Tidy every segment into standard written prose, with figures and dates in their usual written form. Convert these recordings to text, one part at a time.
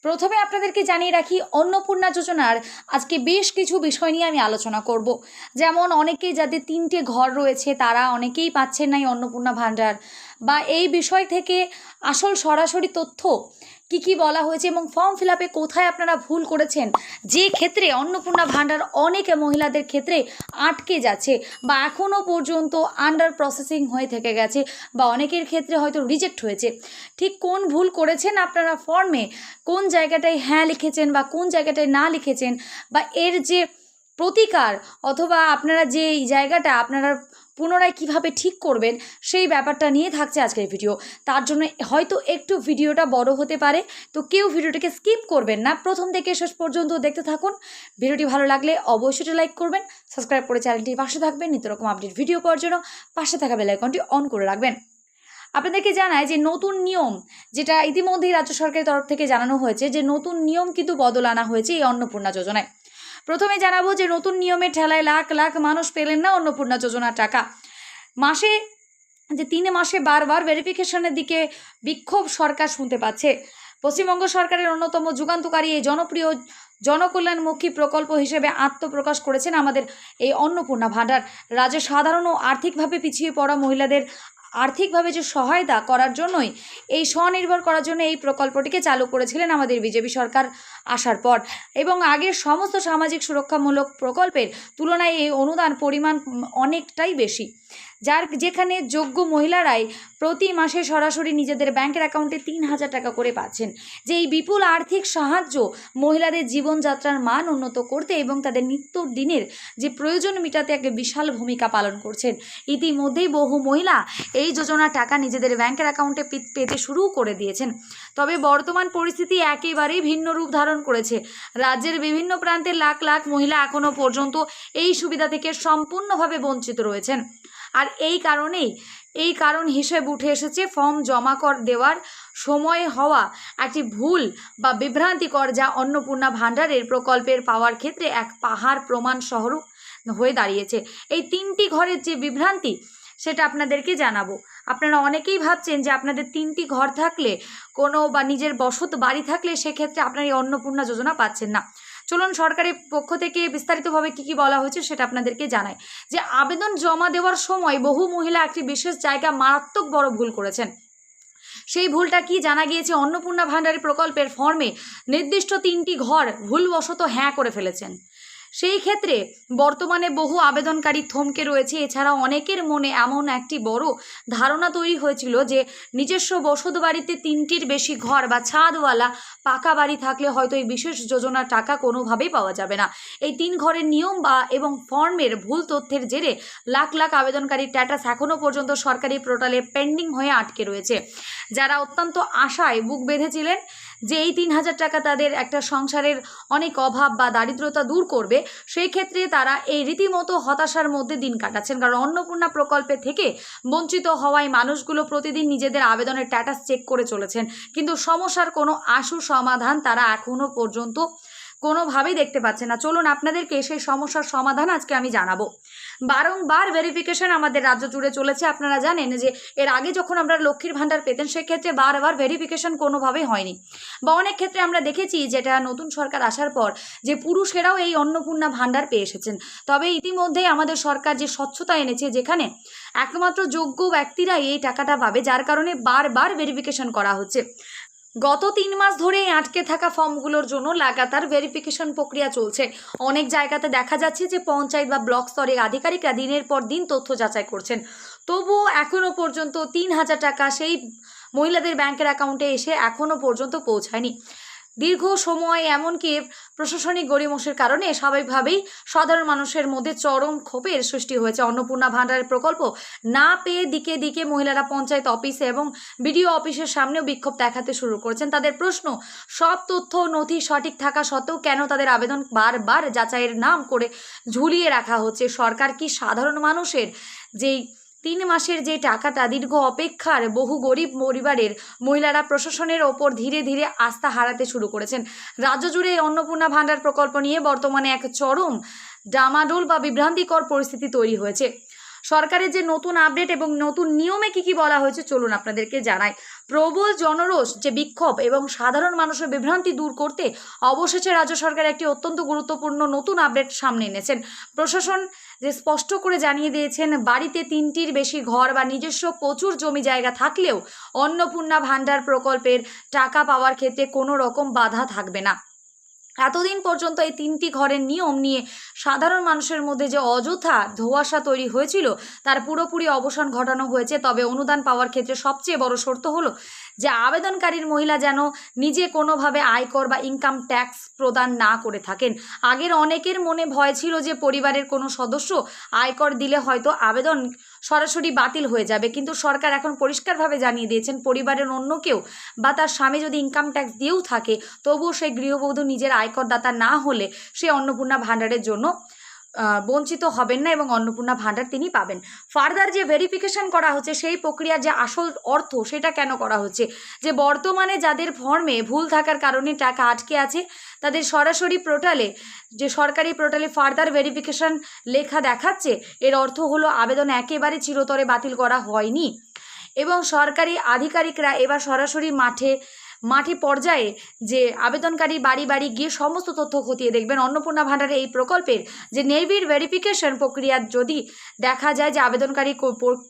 প্রথমে আপনাদেরকে জানিয়ে রাখি, অন্নপূর্ণা যোজনার আজকে বেশ কিছু বিষয় নিয়ে আমি আলোচনা করব। যেমন অনেকেই যাদের 3টে ঘর রয়েছে তারা অনেকেই পাচ্ছেন না এই অন্নপূর্ণা ভাণ্ডার, বা এই বিষয় থেকে আসল সরাসরি তথ্য কি বলা হয়েছে এবং ফর্ম ফিল আপে কোথায় আপনারা ভুল করেছেন, যে ক্ষেত্রে অন্নপূর্ণা ভাণ্ডার অনেক মহিলাদের ক্ষেত্রে আটকে যাচ্ছে বা এখনও পর্যন্ত আন্ডার প্রসেসিং হয়ে থেকে গেছে, বা অনেকের ক্ষেত্রে হয়তো রিজেক্ট হয়েছে। ঠিক কোন ভুল করেছেন আপনারা ফর্মে, কোন জায়গাটায় হ্যাঁ লিখেছেন বা কোন জায়গাটায় না লিখেছেন, বা এর যে প্রতিকার অথবা আপনারা যে জায়গাটা আপনারা পুনরায় কিভাবে ঠিক করবেন, সেই ব্যাপারটা নিয়ে থাকছে আজকের ভিডিও। তার জন্য হয়তো একটু ভিডিওটা বড় হতে পারে, তো কেউ ভিডিওটাকে স্কিপ করবেন না, প্রথম থেকে শেষ পর্যন্ত দেখতে থাকুন। ভিডিওটি ভালো লাগলে অবশ্যই লাইক করবেন, সাবস্ক্রাইব করে চ্যানেলটির পাশে থাকবেন, নিত্য রকম আপডেট ভিডিও পাওয়ার জন্য পাশে থাকা বেল আইকনটি অন করে রাখবেন। আপনাদেরকে জানায় যে নতুন নিয়ম, যেটা ইতিমধ্যেই রাজ্য সরকারের তরফ থেকে জানানো হয়েছে, যে নতুন নিয়ম কিন্তু বদল আনা হয়েছে এই অন্নপূর্ণা যোজনায়। প্রথমে জানাবো যে নতুন নিয়মের ঠেলায় লাখ লাখ মানুষ পেলেন না অন্নপূর্ণা যোজনার টাকা। মাসে 3 মাসে বারবার ভেরিফিকেশনের দিকে বিক্ষোভ সরকার শুনতে পাচ্ছে। পশ্চিমবঙ্গ সরকারের অন্যতম যুগান্তকারী এই জনপ্রিয় জনকল্যাণমুখী প্রকল্প হিসেবে আত্মপ্রকাশ করেছেন আমাদের এই অন্নপূর্ণা ভাণ্ডার। রাজ্যের সাধারণ ও আর্থিকভাবে পিছিয়ে পড়া মহিলাদের আর্থিকভাবে যে সহায়তা করার জন্যই, এই স্বনির্ভর করার জন্য এই প্রকল্পটিকে চালু করেছিলেন আমাদের বিজেপি সরকার আসার পর। এবং আগের সমস্ত সামাজিক সুরক্ষামূলক প্রকল্পের তুলনায় এই অনুদান পরিমাণ অনেকটাই বেশি, যেখানে যোগ্য মহিলারাই প্রতি মাসে সরাসরি নিজেদের ব্যাংকের অ্যাকাউন্টে 3,000 টাকা করে পাচ্ছেন। যে এই বিপুল আর্থিক সাহায্য মহিলাদের জীবনযাত্রার মান উন্নত করতে এবং তাদের নিত্য দিনের যে প্রয়োজন মেটাতে এক বিশাল ভূমিকা পালন করছেন। ইতিমধ্যেই বহু মহিলা এই যোজনার টাকা নিজেদের ব্যাংকের অ্যাকাউন্টে পেতে শুরু করে দিয়েছেন। তবে বর্তমান পরিস্থিতি একেবারেই ভিন্ন রূপ ধারণ করেছে। রাজ্যের বিভিন্ন প্রান্তের লাখ লাখ মহিলা এখনও পর্যন্ত এই সুবিধা থেকে সম্পূর্ণভাবে বঞ্চিত রয়েছেন। আর এই কারণ হিসেবে উঠে এসেছে ফর্ম জমা দেওয়ার সময়ে হওয়া একটি ভুল বা বিভ্রান্তিকর, যা অন্নপূর্ণা ভাণ্ডারের প্রকল্পের পাওয়ার ক্ষেত্রে এক পাহাড় প্রমাণ স্বরূপ হয়ে দাঁড়িয়েছে। এই 3টি ঘরের যে বিভ্রান্তি, সেটা আপনাদেরকে জানাবো। আপনারা অনেকেই ভাবছেন যে আপনাদের 3টি ঘর থাকলে বা নিজের বসত বাড়ি থাকলে সেক্ষেত্রে আপনারা এই অন্নপূর্ণা যোজনা পাচ্ছেন না। চলুন সরকারের পক্ষ থেকে বিস্তারিতভাবে কি বলা হয়েছে সেটা আপনাদেরকে জানাই। যে আবেদন জমা দেওয়ার সময় বহু মহিলা একটি বিশেষ জায়গা মারাত্মক বড় ভুল করেছেন। সেই ভুলটা কি জানা গিয়েছে, অন্নপূর্ণা ভাণ্ডারের প্রকল্পের ফর্মে নির্দিষ্ট 3টি ঘর ভুলবশত হ্যাঁ করে ফেলেছেন। সেই ক্ষেত্রে বর্তমানে বহু আবেদনকারী থমকে রয়েছে। এছাড়াও অনেকের মনে এমন একটি বড় ধারণা তৈরি হয়েছিল যে নিজস্ব বসত বাড়িতে 3টির বেশি ঘর বা ছাদওয়ালা পাকা বাড়ি থাকলে হয়তো এই বিশেষ যোজনার টাকা কোনোভাবেই পাওয়া যাবে না। এই 3 ঘরের নিয়ম এবং ফর্মের ভুল তথ্যের জেরে লাখ লাখ আবেদনকারীর স্ট্যাটাস এখনও পর্যন্ত সরকারি পোর্টালে পেন্ডিং হয়ে আটকে রয়েছে। যারা অত্যন্ত আশায় বুক বেঁধেছিলেন যে এই 3,000 টাকা তাদের একটা সংসারের অনেক অভাব বা দারিদ্রতা দূর করবে, সেই ক্ষেত্রে তারা এই রীতিমতো হতাশার মধ্যে দিন কাটাচ্ছেন। কারণ অন্নপূর্ণা প্রকল্পে থেকে বঞ্চিত হওয়ায় মানুষগুলো প্রতিদিন নিজেদের আবেদনের স্ট্যাটাস চেক করে চলেছেন, কিন্তু সমস্যার কোনো আশু সমাধান তারা এখনও পর্যন্ত কোনোভাবেই দেখতে পাচ্ছে না। চলুন আপনাদেরকে সেই সমস্যার সমাধান আজকে আমি জানাবো। বারংবার ভেরিফিকেশন আমাদের রাজ্য জুড়ে চলেছে। আপনারা জানেন যে এর আগে যখন আমরা লক্ষ্মীর ভাণ্ডার পেতেন, সেক্ষেত্রে বারবার ভেরিফিকেশন কোনোভাবেই হয়নি, বা অনেক ক্ষেত্রে আমরা দেখেছি যেটা নতুন সরকার আসার পর যে পুরুষেরাও এই অন্নপূর্ণা ভাণ্ডার পেয়ে এসেছেন। তবে ইতিমধ্যেই আমাদের সরকার যে স্বচ্ছতা এনেছে, যেখানে একমাত্র যোগ্য ব্যক্তিরাই এই টাকাটা পাবে, যার কারণে বারবার ভেরিফিকেশন করা হচ্ছে। গত 3 মাস ধরেই আটকে থাকা ফর্মগুলোর জন্য লাগাতার ভেরিফিকেশন প্রক্রিয়া চলছে। অনেক জায়গাতে দেখা যাচ্ছে যে পঞ্চায়েত বা ব্লক স্তরের আধিকারিকরা দিনের পর দিন তথ্য যাচাই করছেন, তবুও এখনও পর্যন্ত 3,000 টাকা সেই মহিলাদের ব্যাংকের অ্যাকাউন্টে এসে এখনও পর্যন্ত পৌঁছায়নি। দীর্ঘ সময় এমনকি প্রশাসনিক গড়িমসির কারণে স্বাভাবিকভাবেই সাধারণ মানুষের মধ্যে চরম ক্ষোভের সৃষ্টি হয়েছে। অন্নপূর্ণা ভাণ্ডারের প্রকল্প না পেয়ে দিকে দিকে মহিলারা পঞ্চায়েত অফিসে এবং বিডিও অফিসের সামনেও বিক্ষোভ দেখাতে শুরু করেছেন। তাদের প্রশ্ন, সব তথ্য নথি সঠিক থাকা সত্ত্বেও কেন তাদের আবেদন বারবার যাচাইয়ের নাম করে ঝুলিয়ে রাখা হচ্ছে? সরকার কি সাধারণ মানুষের যেই 3 মাসের যে টাকাটা, দীর্ঘ অপেক্ষার বহু গরিব পরিবারের মহিলারা প্রশাসনের ওপর ধীরে ধীরে আস্থা হারাতে শুরু করেছেন। রাজ্য জুড়ে অন্নপূর্ণা ভাণ্ডার প্রকল্প নিয়ে বর্তমানে এক চরম ডামাডোল বা বিভ্রান্তিকর পরিস্থিতি তৈরি হয়েছে। সরকারের যে নতুন আপডেট এবং নতুন নিয়মে কি বলা হয়েছে চলুন আপনাদেরকে জানাই। প্রবল জনরোষ, যে বিক্ষোভ এবং সাধারণ মানুষের বিভ্রান্তি দূর করতে অবশেষে রাজ্য সরকার একটি অত্যন্ত গুরুত্বপূর্ণ নতুন আপডেট সামনে এনেছেন। প্রশাসন যে স্পষ্ট করে জানিয়ে দিয়েছেন, বাড়িতে 3টির বেশি ঘর বা নিজস্ব প্রচুর জমি জায়গা থাকলেও অন্নপূর্ণা ভাণ্ডার প্রকল্পের টাকা পাওয়ার ক্ষেত্রে কোনো রকম বাধা থাকবে না। এতদিন পর্যন্ত এই 3টি ঘরের নিয়ম নিয়ে সাধারণ মানুষের মধ্যে যে অযথা ধোঁয়াশা তৈরি হয়েছিল তার পুরোপুরি অবসান ঘটানো হয়েছে। তবে অনুদান পাওয়ার ক্ষেত্রে সবচেয়ে বড় শর্ত হলো যে আবেদনকারীর মহিলা যেন নিজে কোনোভাবে আয়কর বা ইনকাম ট্যাক্স প্রদান না করে থাকেন। আগের অনেকের মনে ভয় ছিল যে পরিবারের কোনো সদস্য আয়কর দিলে হয়তো আবেদন সরাসরি বাতিল হয়ে যাবে, কিন্তু সরকার এখন পরিষ্কারভাবে জানিয়ে দিয়েছেন পরিবারের অন্য কেউ বা তার স্বামী যদি ইনকাম ট্যাক্স দিয়েও থাকে তবুও সেই গৃহবধূ নিজের আয়করদাতা না হলে সে অন্নপূর্ণা ভাণ্ডারের জন্য বঞ্চিত হবেন না এবং অন্নপূর্ণা ভাণ্ডার তিনি পাবেন। ফার্দার যে ভেরিফিকেশন করা হচ্ছে সেই প্রক্রিয়ার যে আসল অর্থ সেটা কেন করা হচ্ছে, যে বর্তমানে যাদের ফর্মে ভুল থাকার কারণে টাকা আটকে আছে তাদের সরাসরি পোর্টালে, যে সরকারি পোর্টালে ফার্দার ভেরিফিকেশন লেখা দেখাচ্ছে, এর অর্থ হলো আবেদন একেবারে চিরতরে বাতিল করা হয়নি এবং সরকারি আধিকারিকরা এবার সরাসরি মাঠে পর্যায়ে যে আবেদনকারী বাড়ি বাড়ি গিয়ে সমস্ত তথ্য খতিয়ে দেখবেন। অন্নপূর্ণা ভাণ্ডারে এই প্রকল্পের যে নির্ভুল ভেরিফিকেশন প্রক্রিয়া যদি দেখা যায় যে আবেদনকারী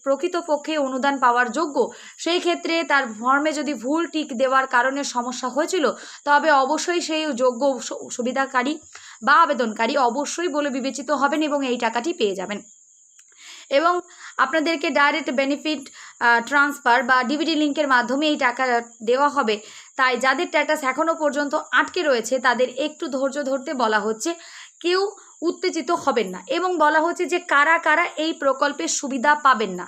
প্রকৃতপক্ষে অনুদান পাওয়ার যোগ্য, সেই ক্ষেত্রে তার ফর্মে যদি ভুল টিক দেওয়ার কারণে সমস্যা হয়েছিল তবে অবশ্যই সেই যোগ্য সুবিধাকারী বা আবেদনকারী অবশ্যই বলে বিবেচিত হবেন এবং এই টাকাটি পেয়ে যাবেন। এবং আপনাদেরকে ডাইরেক্ট বেনিফিট ট্রান্সফার বা ডিবিটি লিঙ্কের মাধ্যমে এই টাকা দেওয়া হবে। তাই যাদের স্ট্যাটাস এখনও পর্যন্ত আটকে রয়েছে তাদের একটু ধৈর্য ধরতে বলা হচ্ছে, কেউ উত্তেজিত হবেন না এবং বলা হচ্ছে যে কারা কারা এই প্রকল্পের সুবিধা পাবেন না।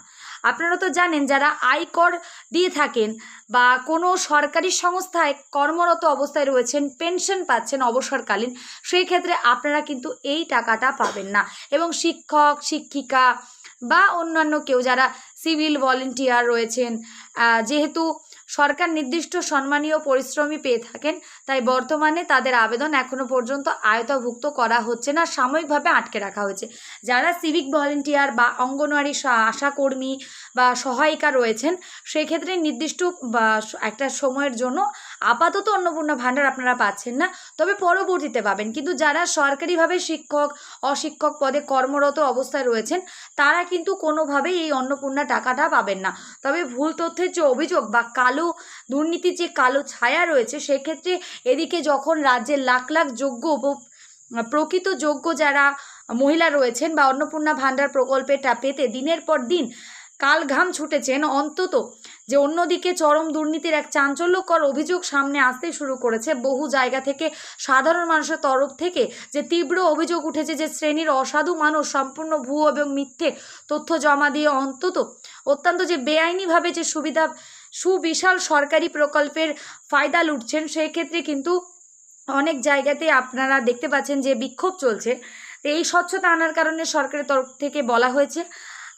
আপনারা তো জানেন যারা আয়কর দিয়ে থাকেন বা কোনো সরকারি সংস্থায় কর্মরত অবস্থায় রয়েছেন, পেনশন পাচ্ছেন অবসরকালীন, সেই ক্ষেত্রে আপনারা কিন্তু এই টাকাটা পাবেন না। এবং শিক্ষক শিক্ষিকা বা অন্যান্য কেউ যারা সিভিল ভলেন্টিয়ার রয়েছেন, যেহেতু সরকার নির্দিষ্ট সম্মানীয় পরিশ্রমী পেয়ে থাকেন তাই বর্তমানে তাদের আবেদন এখনও পর্যন্ত আয়তাভুক্ত করা হচ্ছে না, সাময়িকভাবে আটকে রাখা হয়েছে। যারা সিভিক ভলেন্টিয়ার বা অঙ্গনওয়াড়ি আশাকর্মী বা সহায়িকা রয়েছেন সেক্ষেত্রে নির্দিষ্ট বা একটা সময়ের জন্য আপাতত অন্নপূর্ণা ভাণ্ডার আপনারা পাচ্ছেন না, তবে পরবর্তীতে পাবেন। কিন্তু যারা সরকারিভাবে শিক্ষক অশিক্ষক পদে কর্মরত অবস্থায় রয়েছেন তারা কিন্তু কোনোভাবেই এই অন্নপূর্ণা টাকাটা পাবেন না। তবে ভুল তথ্যের যে অভিযোগ বা কালো দুর্নীতির যে কালো ছায়া রয়েছে সেক্ষেত্রে এদিকে যখন রাজ্যের লাখ লাখ যোগ্য প্রকৃত যোগ্য যারা মহিলা রয়েছেন বা অন্নপূর্ণা ভাণ্ডার প্রকল্পেটা পেতে দিনের পর দিন কাল ঘাম ছুটেছেন, অন্তত যে অন্যদিকে চরম দুর্নীতির এক চাঞ্চল্যকর অভিযোগ সামনে আসতে শুরু করেছে বহু জায়গা থেকে, সাধারণ মানুষের তরফ থেকে যে তীব্র অভিযোগ উঠেছে যে শ্রেণীর অসাধু মানুষ সম্পূর্ণ ভুয়ো এবং মিথ্যে তথ্য জমা দিয়ে অত্যন্ত যে বেআইনিভাবে যে সুবিশাল সরকারি প্রকল্পের ফায়দা লুটছেন, সেই ক্ষেত্রে কিন্তু অনেক জায়গাতে আপনারা দেখতে পাচ্ছেন যে বিক্ষোভ চলছে। এই স্বচ্ছতা আনার কারণে সরকারের তরফ থেকে বলা হয়েছে।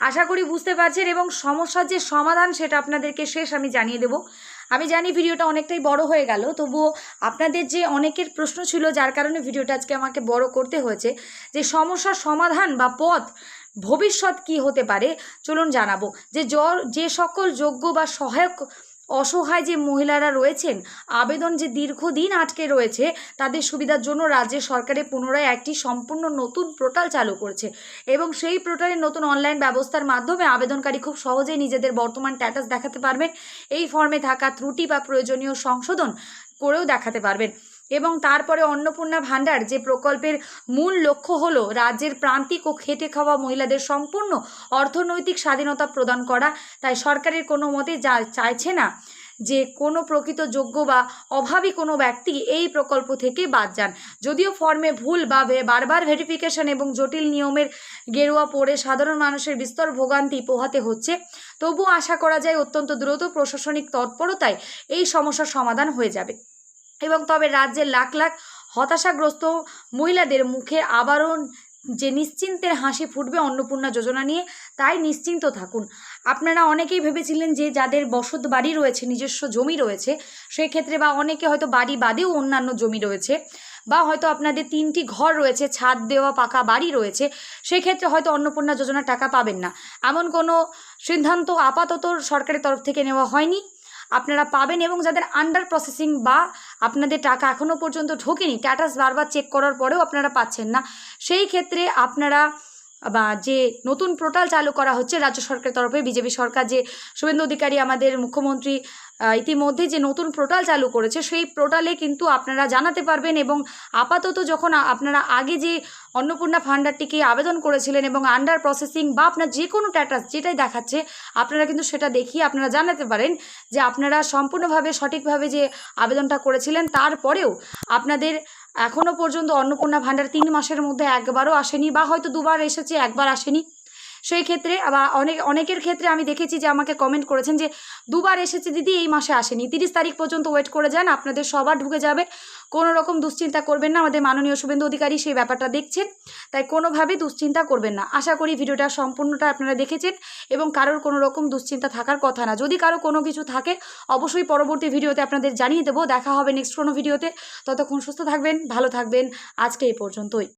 আশা করি বুঝতে পারছেন এবং সমস্যার যে সমাধান সেটা আপনাদেরকে শেষ আমি জানিয়ে দেব। আমি জানি ভিডিওটা অনেকটাই বড় হয়ে গেল, তবুও আপনাদের যে অনেকের প্রশ্ন ছিল যার কারণে ভিডিওটা আজকে আমাকে বড় করতে হয়েছে, যে সমস্যার সমাধান বা পথ ভবিষ্যৎ কি হতে পারে চলুন জানাবো। যে সকল যোগ্য বা সহায়ক অসহায় যে মহিলারা রয়েছেন আবেদন যে দীর্ঘদিন আটকে রয়েছে তাদের সুবিধার জন্য রাজ্য সরকারের পুনরায় একটি সম্পূর্ণ নতুন পোর্টাল চালু করছে এবং সেই পোর্টালের নতুন অনলাইন ব্যবস্থার মাধ্যমে আবেদনকারী খুব সহজেই নিজেদের বর্তমান স্ট্যাটাস দেখাতে পারবেন, এই ফর্মে থাকা ত্রুটি বা প্রয়োজনীয় সংশোধন করেও দেখাতে পারবেন। এবং তারপরে অন্নপূর্ণা ভাণ্ডার যে প্রকল্পের মূল লক্ষ্য হলো রাজ্যের প্রান্তিক ও খেটে খাওয়া মহিলাদের সম্পূর্ণ অর্থনৈতিক স্বাধীনতা প্রদান করা। তাই সরকারের কোনো মতে চাইছে না যে কোনো প্রকৃত যোগ্য বা অভাবী কোনো ব্যক্তি এই প্রকল্প থেকে বাদ যান। যদিও ফর্মে ভুল বা বারবার ভেরিফিকেশন এবং জটিল নিয়মের গেরুয়া পড়ে সাধারণ মানুষের বিস্তর ভোগান্তি পোহাতে হচ্ছে, তবুও আশা করা যায় অত্যন্ত দ্রুত প্রশাসনিক তৎপরতায় এই সমস্যার সমাধান হয়ে যাবে। এবং তবে রাজ্যের লাখ লাখ হতাশাগ্রস্ত মহিলাদের মুখে আবারও যে নিশ্চিন্তের হাসি ফুটবে অন্নপূর্ণা যোজনা নিয়ে, তাই নিশ্চিন্ত থাকুন। আপনারা অনেকেই ভেবেছিলেন যে যাদের বসত বাড়ি রয়েছে, নিজস্ব জমি রয়েছে, সেই ক্ষেত্রে বা অনেকে হয়তো বাড়ি বাদেও অন্যান্য জমি রয়েছে বা হয়তো আপনাদের 3টি ঘর রয়েছে, ছাদ দেওয়া পাকা বাড়ি রয়েছে, সেই ক্ষেত্রে হয়তো অন্নপূর্ণা যোজনার টাকা পাবেন না। এমন কোনো সিদ্ধান্ত আপাতত সরকারের তরফ থেকে নেওয়া হয়নি। আপনারা পাবেন, এবং যাদের আন্ডার প্রসেসিং বা আপনাদের টাকা এখনও পর্যন্ত ঢোকেনি, স্ট্যাটাস বারবার চেক করার পরেও আপনারা পাচ্ছেন না, সেই ক্ষেত্রে আপনারা বা যে নতুন পোর্টাল চালু করা হচ্ছে রাজ্য সরকারের তরফে, বিজেপি সরকার যে শুভেন্দু অধিকারী আমাদের মুখ্যমন্ত্রী ইতিমধ্যে যে নতুন পোর্টাল চালু করেছে, সেই পোর্টালে কিন্তু আপনারা জানাতে পারবেন। এবং আপাতত যখন আপনারা আগে যে অন্নপূর্ণা ভান্ডারটিকে আবেদন করেছিলেন এবং আন্ডার প্রসেসিং বা আপনার যে কোনো স্ট্যাটাস যেটাই দেখাচ্ছে, আপনারা কিন্তু সেটা দেখিয়ে আপনারা জানাতে পারেন যে আপনারা সম্পূর্ণভাবে সঠিকভাবে যে আবেদনটা করেছিলেন, তারপরেও আপনাদের এখনও পর্যন্ত অন্নপূর্ণা ভান্ডার 3 মাসের মধ্যে একবারও আসেনি, বা হয়তো 2বার এসেছে, একবার আসেনি। সেই ক্ষেত্রে বা অনেকের ক্ষেত্রে আমি দেখেছি যে আমাকে কমেন্ট করেছেন যে 2বার এসেছে দিদি, এই মাসে আসেনি। 30 তারিখ পর্যন্ত ওয়েট করে যান, আপনাদের সবার ঢুকে যাবে। কোনো রকম দুশ্চিন্তা করবেন না, আমাদের মাননীয় শুভেন্দু অধিকারী সেই ব্যাপারটা দেখছেন, তাই কোনোভাবেই দুশ্চিন্তা করবেন না। আশা করি ভিডিওটা সম্পূর্ণটা আপনারা দেখেছেন এবং কারোর কোনো রকম দুশ্চিন্তা থাকার কথা না। যদি কারো কোনো কিছু থাকে অবশ্যই পরবর্তী ভিডিওতে আপনাদের জানিয়ে দেবো। দেখা হবে নেক্সট কোনো ভিডিওতে। ততক্ষণ সুস্থ থাকবেন, ভালো থাকবেন। আজকে এই পর্যন্তই।